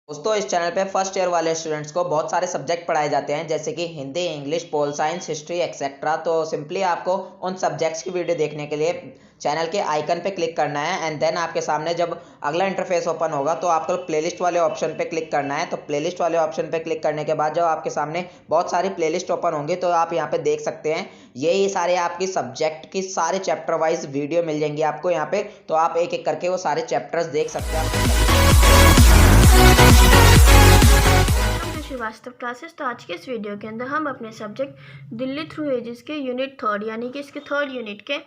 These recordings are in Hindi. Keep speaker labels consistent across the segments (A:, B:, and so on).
A: दोस्तों इस चैनल पे फर्स्ट ईयर वाले स्टूडेंट्स को बहुत सारे सब्जेक्ट पढ़ाए जाते हैं जैसे कि Hindi, English, pol science, history etcetera. तो सिंपली आपको उन सब्जेक्ट्स की वीडियो देखने के लिए चैनल के आइकन पे क्लिक करना है एंड देन आपके सामने जब अगला इंटरफेस ओपन होगा तो आपको प्लेलिस्ट वाले ऑप्शन पे क्लिक करना है। तो प्लेलिस्ट वाले ऑप्शन पे क्लिक करने के बाद जब आपके सामने बहुत सारी प्लेलिस्ट ओपन होंगी तो आप यहाँ पे देख सकते हैं यही सारे आपकी सब्जेक्ट की सारे चैप्टर वाइज वीडियो मिल जाएंगी आपको यहाँ पे। तो आप एक एक करके वो सारे चैप्टर्स देख सकते हैं।
B: श्रीवास्तव क्लासेस। तो आज के इस वीडियो के अंदर हम अपने सब्जेक्ट दिल्ली थ्रू एजेस के यूनिट 3 यानी कि इसके 3rd यूनिट के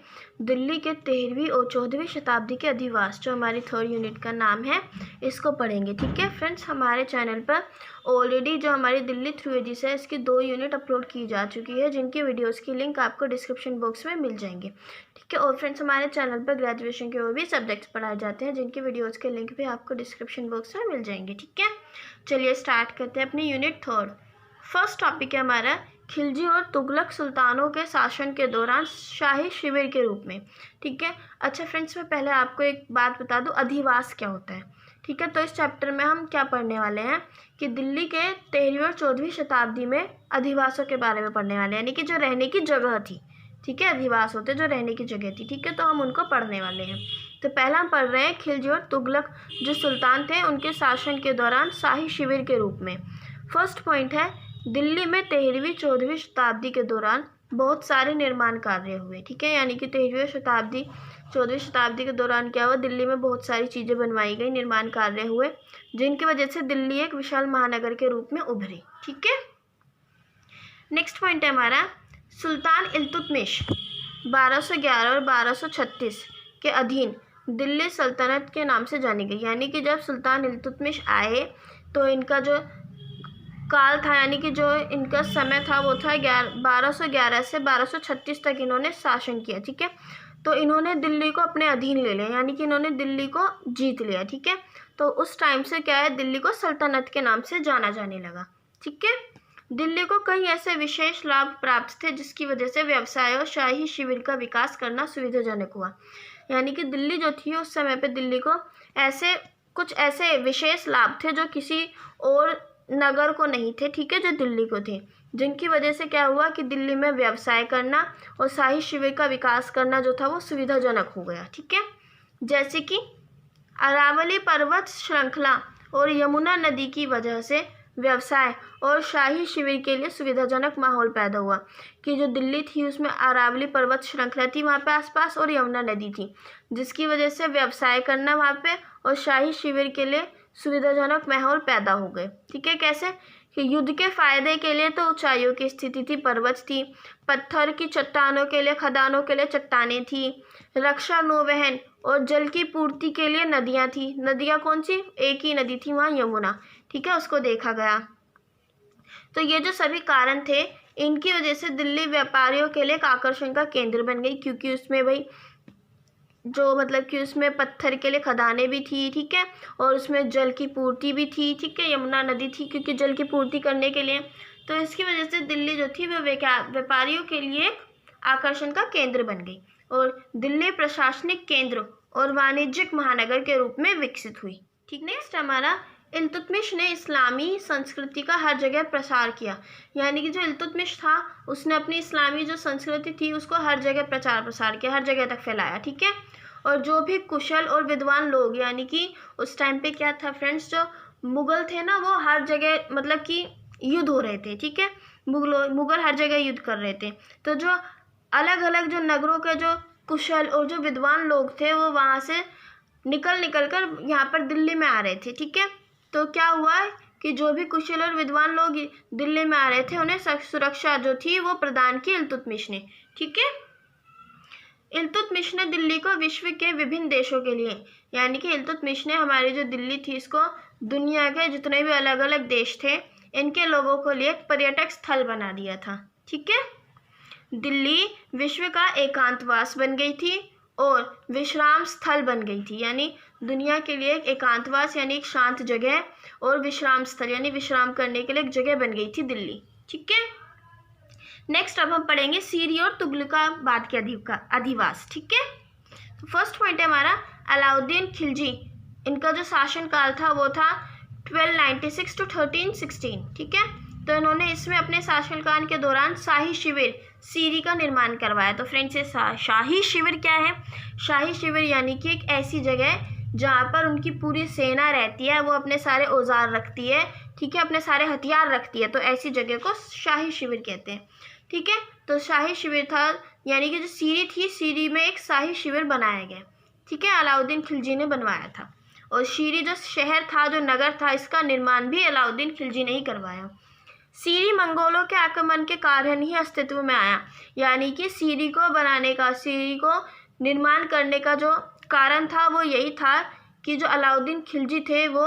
B: दिल्ली के 13वीं और 14वीं शताब्दी के अधिवास, जो हमारी 3rd यूनिट का नाम है, इसको पढ़ेंगे। ठीक है फ्रेंड्स, हमारे चैनल पर ऑलरेडी जो हमारी दिल्ली थ्रू एजेस है इसकी 2 यूनिट अपलोड की जा चुकी है, जिनकी वीडियोज़ की लिंक आपको डिस्क्रिप्शन बॉक्स में मिल जाएंगे। ठीक है, और फ्रेंड्स हमारे चैनल पर ग्रेजुएशन के और भी सब्जेक्ट्स पढ़ाए जाते हैं, जिनकी वीडियोज़ के लिंक भी आपको डिस्क्रिप्शन बॉक्स में मिल जाएंगे। ठीक है, चलिए स्टार्ट करते हैं अपनी यूनिट 3rd। फर्स्ट टॉपिक है हमारा खिलजी और तुगलक सुल्तानों के शासन के दौरान शाही शिविर के रूप में। ठीक है, अच्छा फ्रेंड्स, मैं पहले आपको एक बात बता दूं, अधिवास क्या होता है। ठीक है, तो इस चैप्टर में हम क्या पढ़ने वाले हैं कि दिल्ली के 13वीं और 14वीं शताब्दी में अधिवासों के बारे में पढ़ने वाले हैं, यानी कि जो रहने की जगह थी। ठीक है, अधिवास होते जो रहने की जगह थी। ठीक है, तो हम उनको पढ़ने वाले हैं। तो पहला हम पढ़ रहे हैं खिलजी और तुगलक जो सुल्तान थे उनके शासन के दौरान शाही शिविर के रूप में। फर्स्ट पॉइंट है, दिल्ली में 13वीं 14वीं शताब्दी के दौरान बहुत सारे निर्माण कार्य हुए। ठीक है, यानी कि 13वीं शताब्दी 14वीं शताब्दी के दौरान क्या हुआ, दिल्ली में बहुत सारी चीज़ें बनवाई गई, निर्माण कार्य हुए, जिनकी वजह से दिल्ली एक विशाल महानगर के रूप में उभरी। ठीक है, नेक्स्ट पॉइंट है हमारा सुल्तान इल्तुतमिश 1211 और 1236 के अधीन दिल्ली सल्तनत के नाम से जानी गई। यानी कि जब सुल्तान इल्तुतमिश आए तो इनका जो काल था, यानी कि जो इनका समय था वो था 1211 से 1236 तक इन्होंने शासन किया। ठीक है, तो इन्होंने दिल्ली को अपने अधीन ले लिया, यानी कि इन्होंने दिल्ली को जीत लिया। ठीक है, तो उस टाइम से क्या है, दिल्ली को सल्तनत के नाम से जाना जाने लगा। ठीक है, दिल्ली को कई ऐसे विशेष लाभ प्राप्त थे जिसकी वजह से व्यवसाय और शाही शिविर का विकास करना सुविधाजनक हुआ। यानी कि दिल्ली जो थी उस समय पे दिल्ली को कुछ ऐसे विशेष लाभ थे जो किसी और नगर को नहीं थे। ठीक है, जो दिल्ली को थे, जिनकी वजह से क्या हुआ कि दिल्ली में व्यवसाय करना और शाही शिविर का विकास करना जो था वो सुविधाजनक हो गया। ठीक है, जैसे कि अरावली पर्वत श्रृंखला और यमुना नदी की वजह से व्यवसाय और शाही शिविर के लिए सुविधाजनक माहौल पैदा हुआ कि जो दिल्ली थी उसमें अरावली पर्वत श्रृंखला थी वहाँ पे आसपास और यमुना नदी थी, जिसकी वजह से व्यवसाय करना वहाँ पे और शाही शिविर के लिए सुविधाजनक माहौल पैदा हो गए। ठीक है, कैसे कि युद्ध के फायदे के लिए तो ऊंचाइयों की स्थिति थी, पर्वत थी, पत्थर की चट्टानों के लिए, खदानों के लिए चट्टानें थी, रक्षा नौवहन और जल की पूर्ति के लिए नदियाँ थी। नदियाँ कौन सी, एक ही नदी थी वहाँ, यमुना। ठीक है, उसको देखा गया। तो ये जो सभी कारण थे, इनकी वजह से दिल्ली व्यापारियों के लिए एक आकर्षण का केंद्र बन गई, क्योंकि उसमें भाई जो मतलब कि उसमें पत्थर के लिए खदानें भी थी। ठीक है, और उसमें जल की पूर्ति भी थी। ठीक है, यमुना नदी थी क्योंकि जल की पूर्ति करने के लिए, तो इसकी वजह से दिल्ली जो थी वो व्यापारियों के लिए एक आकर्षण का केंद्र बन गई और दिल्ली प्रशासनिक केंद्र और वाणिज्यिक महानगर के रूप में विकसित हुई। ठीक, नेक्स्ट हमारा इल्तुतमिश ने इस्लामी संस्कृति का हर जगह प्रसार किया। यानी कि जो इल्तुतमिश था उसने अपनी इस्लामी जो संस्कृति थी उसको हर जगह प्रचार प्रसार किया, हर जगह तक फैलाया। ठीक है, और जो भी कुशल और विद्वान लोग, यानी कि उस टाइम पे क्या था फ्रेंड्स, जो मुगल थे ना वो हर जगह मतलब कि युद्ध हो रहे थे। ठीक है, मुगल हर जगह युद्ध कर रहे थे, तो जो अलग अलग जो नगरों के जो कुशल और जो विद्वान लोग थे वो वहाँ से निकल कर यहाँ पर दिल्ली में आ रहे थे। ठीक है, तो क्या हुआ कि जो भी कुशल और विद्वान लोग दिल्ली में आ रहे थे उन्हें सुरक्षा जो थी वो प्रदान की इल्तुतमिश ने। ठीक है, इल्तुतमिश ने दिल्ली को विश्व के विभिन्न देशों के लिए, यानी कि इल्तुतमिश ने हमारी जो दिल्ली थी इसको दुनिया के जितने भी अलग अलग देश थे इनके लोगों को लिए एक पर्यटक स्थल बना दिया था। ठीक है, दिल्ली विश्व का एकांतवास बन गई थी और विश्राम स्थल बन गई थी, यानी दुनिया के लिए एक एकांतवास यानी एक शांत जगह और विश्राम स्थल यानी विश्राम करने के लिए एक जगह बन गई थी दिल्ली। ठीक है, नेक्स्ट अब हम पढ़ेंगे सीरी और तुगलकाबाद के अधिवास। ठीक है, तो फर्स्ट पॉइंट है हमारा अलाउद्दीन खिलजी, इनका जो शासन काल था वो था 1296 to 1316, ठीक है। तो इन्होंने इसमें अपने शासनकाल के दौरान शाही शिविर सीरी का निर्माण करवाया। तो फ्रेंड्स ये शाही शिविर क्या है? शाही शिविर यानी कि एक ऐसी जगह जहाँ पर उनकी पूरी सेना रहती है, वो अपने सारे औजार रखती है, ठीक है, अपने सारे हथियार रखती है, तो ऐसी जगह को शाही शिविर कहते हैं, ठीक है। तो शाही शिविर था, यानी कि जो सीरी थी, सीरी में एक शाही शिविर बनाया गया, ठीक है, अलाउद्दीन खिलजी ने बनवाया था। और सीरी जो शहर था, जो नगर था, इसका निर्माण भी अलाउद्दीन खिलजी ने ही करवाया। सीरी मंगोलों के आक्रमण के कारण ही अस्तित्व में आया, यानी कि सीरी को बनाने का, सीरी को निर्माण करने का जो कारण था वो यही था कि जो अलाउद्दीन खिलजी थे वो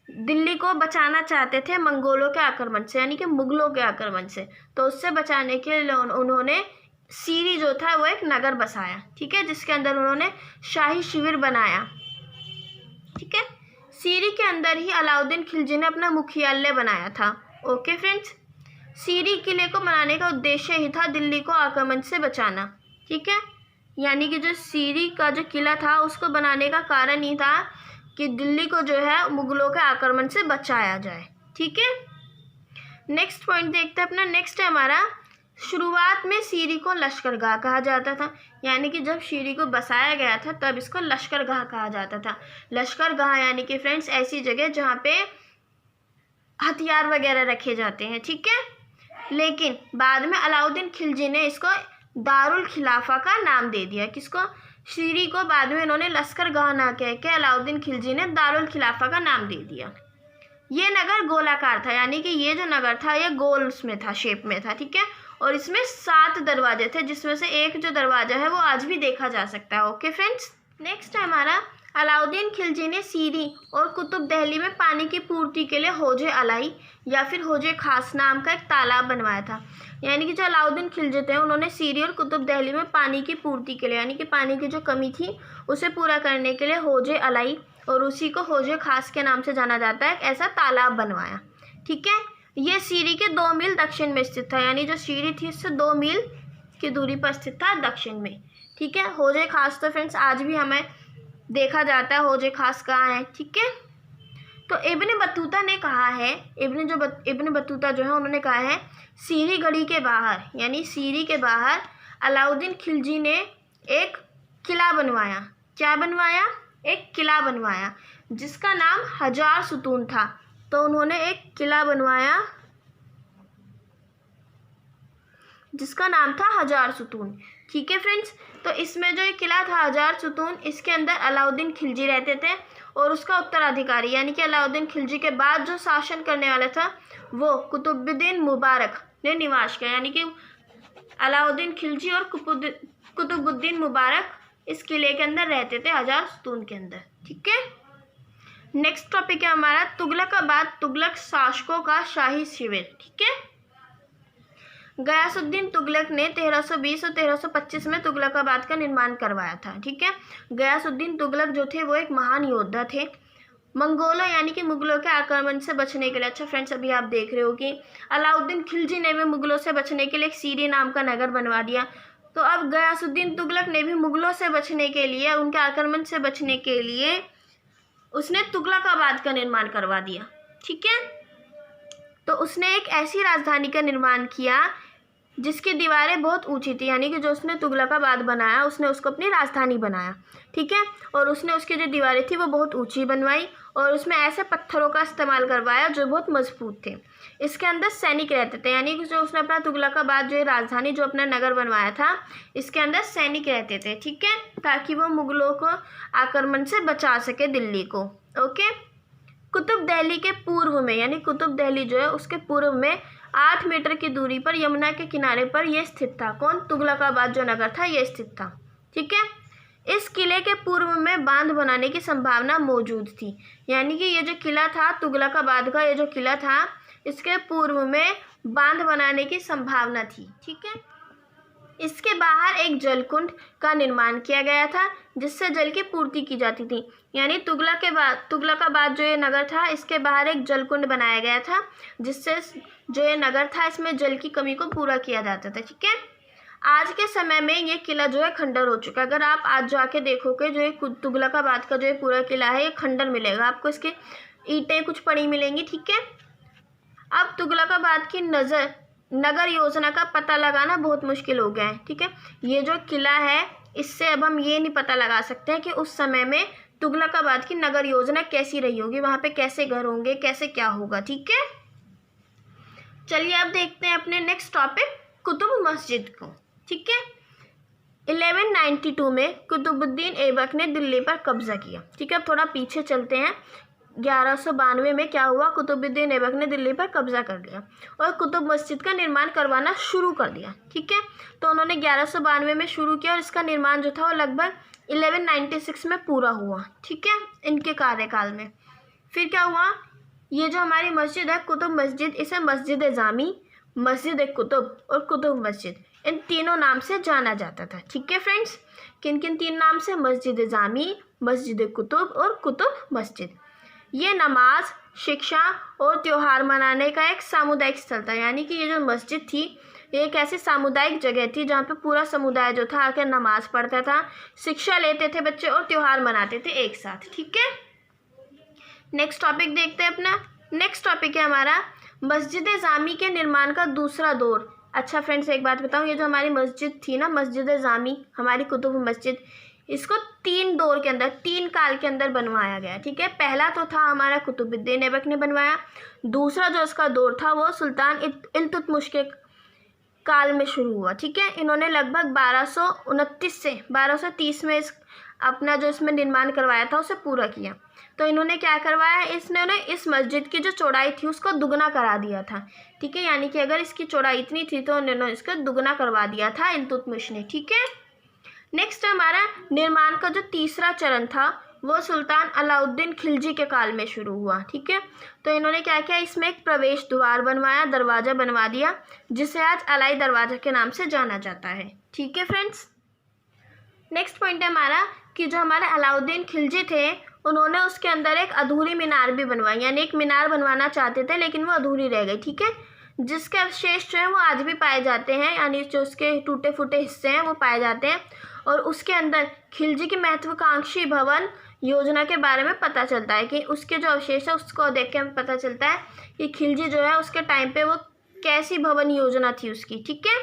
B: दिल्ली को बचाना चाहते थे मंगोलों के आक्रमण से, यानी कि मुगलों के आक्रमण से। तो उससे बचाने के लिए उन्होंने सीरी जो था वो एक नगर बसाया, ठीक है, जिसके अंदर उन्होंने शाही शिविर बनाया, ठीक है। सीरी के अंदर ही अलाउद्दीन खिलजी ने अपना मुख्यालय बनाया था। ओके फ्रेंड्स, सीरी किले को बनाने का उद्देश्य ही था दिल्ली को आक्रमण से बचाना, ठीक है, यानी कि जो सीरी का जो किला था उसको बनाने का कारण ही था कि दिल्ली को जो है मुगलों के आक्रमण से बचाया जाए, ठीक है। नेक्स्ट पॉइंट देखते हैं अपना। नेक्स्ट है हमारा, शुरुआत में सीरी को लश्करगाह कहा जाता था, यानी कि जब सीरी को बसाया गया था तब इसको लश्करगाह कहा जाता था। लश्करगाह यानी कि फ्रेंड्स ऐसी जगह जहाँ पे हथियार वगैरह रखे जाते हैं, ठीक है। लेकिन बाद में अलाउद्दीन खिलजी ने इसको दारुल खिलाफा का नाम दे दिया। किसको? सीरी को बाद में इन्होंने लश्करगाह ना कह के अलाउद्दीन खिलजी ने दारुल खिलाफा का नाम दे दिया। ये नगर गोलाकार था, यानी कि ये जो नगर था ये गोल उसमें था, शेप में था, ठीक है। और इसमें 7 दरवाजे थे, जिसमें से एक जो दरवाजा है वो आज भी देखा जा सकता है। ओके फ्रेंड्स, नेक्स्ट है हमारा, अलाउद्दीन खिलजी ने सीरी और कुतुब दिल्ली में पानी की पूर्ति के लिए हौजे अलाई या फिर हौजे खास नाम का एक तालाब बनवाया था। यानी कि जो अलाउद्दीन खिलजी थे उन्होंने सीरी और कुतुब दिल्ली में पानी की पूर्ति के लिए, यानी कि पानी की जो कमी थी उसे पूरा करने के लिए हौजे अलाई और उसी को हौजे खास के नाम से जाना जाता है, एक ऐसा तालाब बनवाया, ठीक है। ये सीरी के 2 मील दक्षिण में स्थित था, यानी जो सीरी थी इससे 2 मील की दूरी पर स्थित था दक्षिण में, ठीक है। हौजे खास तो फ्रेंड्स आज भी हमें देखा जाता है, हौजे खास कहाँ है, ठीक है। तो इब्न बतूता ने कहा है, इब्न बतूता जो है उन्होंने कहा है सीरी गढ़ी के बाहर, यानी सीरी के बाहर अलाउद्दीन खिलजी ने एक किला बनवाया। क्या बनवाया? एक किला बनवाया जिसका नाम 1000 सुतून था। तो उन्होंने एक किला बनवाया जिसका नाम था 1000 सुतून, ठीक है फ्रेंड्स। तो इसमें जो ये किला था 1000 सुतून, इसके अंदर अलाउद्दीन खिलजी रहते थे और उसका उत्तराधिकारी यानी कि अलाउद्दीन खिलजी के बाद जो शासन करने वाला था वो कुतुबुद्दीन मुबारक ने निवास किया, यानी कि अलाउद्दीन खिलजी और कुतुबुद्दीन मुबारक इस किले के अंदर रहते थे 1000 सुतून के अंदर, ठीक है। नेक्स्ट टॉपिक है हमारा तुगलकाबाद, तुगलक शासकों का शाही शिविर, ठीक है। गयासुद्दीन तुगलक ने 1320 और 1325 में तुगलकाबाद का निर्माण करवाया था, ठीक है। गयासुद्दीन तुगलक जो थे वो एक महान योद्धा थे। मंगोलों यानी कि मुगलों के आक्रमण से बचने के लिए, अच्छा फ्रेंड्स अभी आप देख रहे हो कि अलाउद्दीन खिलजी ने भी मुगलों से बचने के लिए एक सीरी नाम का नगर बनवा दिया। तो अब गयासुद्दीन तुगलक ने भी मुगलों से बचने के लिए, उनके आक्रमण से बचने के लिए उसने तुगलकाबाद का निर्माण करवा दिया, ठीक है। तो उसने एक ऐसी राजधानी का निर्माण किया जिसकी दीवारें बहुत ऊंची थी, यानी कि जो उसने तुगलकाबाद बनाया उसने उसको अपनी राजधानी बनाया, ठीक है। और उसने उसकी जो दीवारें थी वो बहुत ऊंची बनवाई और उसमें ऐसे पत्थरों का इस्तेमाल करवाया जो बहुत मजबूत थे। इसके अंदर सैनिक रहते थे, यानी कि जो उसने अपना तुगलकाबाद जो राजधानी जो अपना नगर बनवाया था इसके अंदर सैनिक रहते थे, ठीक है, ताकि वो मुगलों को आक्रमण से बचा सके दिल्ली को। ओके, कुतुब दिल्ली के पूर्व में, यानी कुतुब दिल्ली जो है उसके पूर्व में 8 मीटर की दूरी पर यमुना के किनारे पर यह स्थित था। कौन? तुगलकाबाद जो नगर था ये स्थित था, ठीक है। इस किले के पूर्व में बांध बनाने की संभावना मौजूद थी, यानी कि ये जो किला था तुगलकाबाद का, ये जो किला था इसके पूर्व में बांध बनाने की संभावना थी, ठीक है। इसके बाहर एक जलकुंड का निर्माण किया गया था जिससे जल की पूर्ति की जाती थी, यानी तुगलकाबाद जो ये नगर था इसके बाहर एक जलकुंड बनाया गया था जिससे जो ये नगर था इसमें जल की कमी को पूरा किया जाता था, ठीक है। आज के समय में ये किला जो है खंडर हो चुका है। अगर आप आज जाके देखोगे जो ये तुगलकाबाद का जो ये पूरा किला है ये खंडर मिलेगा आपको, इसके ईंटें कुछ पड़ी मिलेंगी, ठीक है। अब तुगलकाबाद की नगर योजना का पता लगाना बहुत मुश्किल हो गया है, ठीक है। ये जो किला है इससे अब हम ये नहीं पता लगा सकते हैं कि उस समय में तुगलकाबाद की नगर योजना कैसी रही होगी, वहाँ पे कैसे घर होंगे, कैसे क्या होगा, ठीक है। चलिए अब देखते हैं अपने नेक्स्ट टॉपिक कुतुब मस्जिद को, ठीक है। 1192 में कुतुबुद्दीन ऐबक ने दिल्ली पर कब्जा किया, ठीक है। अब थोड़ा पीछे चलते हैं। 1192 में क्या हुआ, कुतुबुद्दीन ऐबक ने दिल्ली पर कब्जा कर लिया और कुतुब मस्जिद का निर्माण करवाना शुरू कर दिया, ठीक है। तो उन्होंने 1192 में शुरू किया और इसका निर्माण जो था वो लगभग 1196 में पूरा हुआ, ठीक है, इनके कार्यकाल में। फिर क्या हुआ, ये जो हमारी मस्जिद है कुतुब मस्जिद, इसे मस्जिद जामी, मस्जिद कुतुब और कुतुब मस्जिद, इन तीनों नाम से जाना जाता था, ठीक है फ्रेंड्स। किन किन तीन नाम से, मस्जिद जामी, मस्जिद कुतुब और कुतुब मस्जिद। ये नमाज, शिक्षा और त्यौहार मनाने का एक सामुदायिक स्थल था, यानी कि ये जो मस्जिद थी ये एक ऐसी सामुदायिक जगह थी जहाँ पे पूरा समुदाय जो था आकर नमाज पढ़ता था, शिक्षा लेते थे बच्चे और त्यौहार मनाते थे एक साथ, ठीक है। नेक्स्ट टॉपिक देखते हैं अपना। नेक्स्ट टॉपिक है हमारा मस्जिद जामी के निर्माण का दूसरा दौर। अच्छा फ्रेंड्स, एक बात बताऊँ, ये जो हमारी मस्जिद थी ना, मस्जिद जामी, हमारी कुतुब मस्जिद, इसको 3 दौर के अंदर, 3 काल के अंदर बनवाया गया, ठीक है। पहला तो था हमारा कुतुबुद्दीन ऐबक ने बनवाया। दूसरा जो इसका दौर था वो सुल्तान इल्तुतमिश के काल में शुरू हुआ, ठीक है। इन्होंने लगभग 1229 से 1230 में अपना जो इसमें निर्माण करवाया था उसे पूरा किया। तो इन्होंने क्या करवाया, इसने इस मस्जिद की जो चौड़ाई थी उसको दुगना करा दिया था, ठीक है। यानी कि अगर इसकी चौड़ाई इतनी थी तो उन्होंने इसको दुगना करवा दिया था इल्तुतमिश ने, ठीक है। नेक्स्ट हमारा निर्माण का जो तीसरा चरण था वो सुल्तान अलाउद्दीन खिलजी के काल में शुरू हुआ, ठीक है। तो इन्होंने क्या किया, इसमें एक प्रवेश द्वार बनवाया, दरवाज़ा बनवा दिया, जिसे आज अलाई दरवाज़ा के नाम से जाना जाता है, ठीक है फ्रेंड्स। नेक्स्ट पॉइंट है हमारा कि जो हमारे अलाउद्दीन खिलजी थे उन्होंने उसके अंदर एक अधूरी मीनार भी बनवाई, यानी एक मीनार बनवाना चाहते थे लेकिन वो अधूरी रह गई, ठीक है। जिसके अवशेष जो है वो आज भी पाए जाते हैं, यानी जो उसके टूटे फूटे हिस्से हैं वो पाए जाते हैं। और उसके अंदर खिलजी की महत्वाकांक्षी भवन योजना के बारे में पता चलता है कि उसके जो अवशेष है उसको देख के हमें पता चलता है कि खिलजी जो है उसके टाइम पे वो कैसी भवन योजना थी उसकी, ठीक है।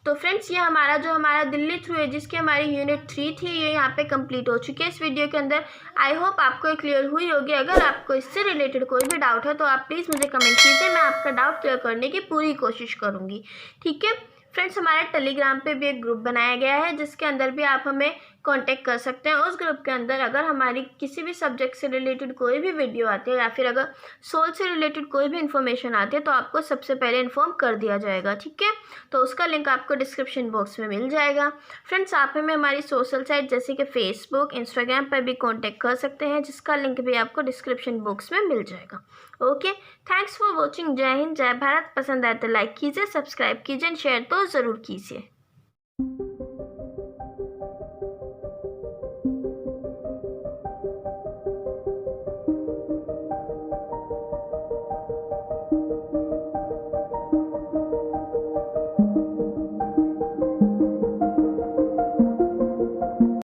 B: तो फ्रेंड्स, ये हमारा दिल्ली थ्रू एजेस की हमारी यूनिट 3 थी, ये यहाँ पे कंप्लीट हो चुकी है इस वीडियो के अंदर। आई होप आपको ये क्लियर हुई होगी। अगर आपको इससे रिलेटेड कोई भी डाउट है तो आप प्लीज़ मुझे कमेंट कीजिए, मैं आपका डाउट क्लियर करने की पूरी कोशिश करूँगी, ठीक है फ्रेंड्स। हमारे टेलीग्राम पे भी एक ग्रुप बनाया गया है जिसके अंदर भी आप हमें कांटेक्ट कर सकते हैं। उस ग्रुप के अंदर अगर हमारी किसी भी सब्जेक्ट से रिलेटेड कोई भी वीडियो आती है या फिर अगर सोल से रिलेटेड कोई भी इन्फॉर्मेशन आती है तो आपको सबसे पहले इन्फॉर्म कर दिया जाएगा, ठीक है। तो उसका लिंक आपको डिस्क्रिप्शन बॉक्स में मिल जाएगा। फ्रेंड्स, आप हमें हमारी सोशल साइट जैसे कि फेसबुक, इंस्टाग्राम पर भी कॉन्टेक्ट कर सकते हैं, जिसका लिंक भी आपको डिस्क्रिप्शन बॉक्स में मिल जाएगा। Okay, thanks for watching. जय हिंद, जय भारत। पसंद आए तो लाइक कीजिए, सब्सक्राइब कीजिए, शेयर तो ज़रूर कीजिए।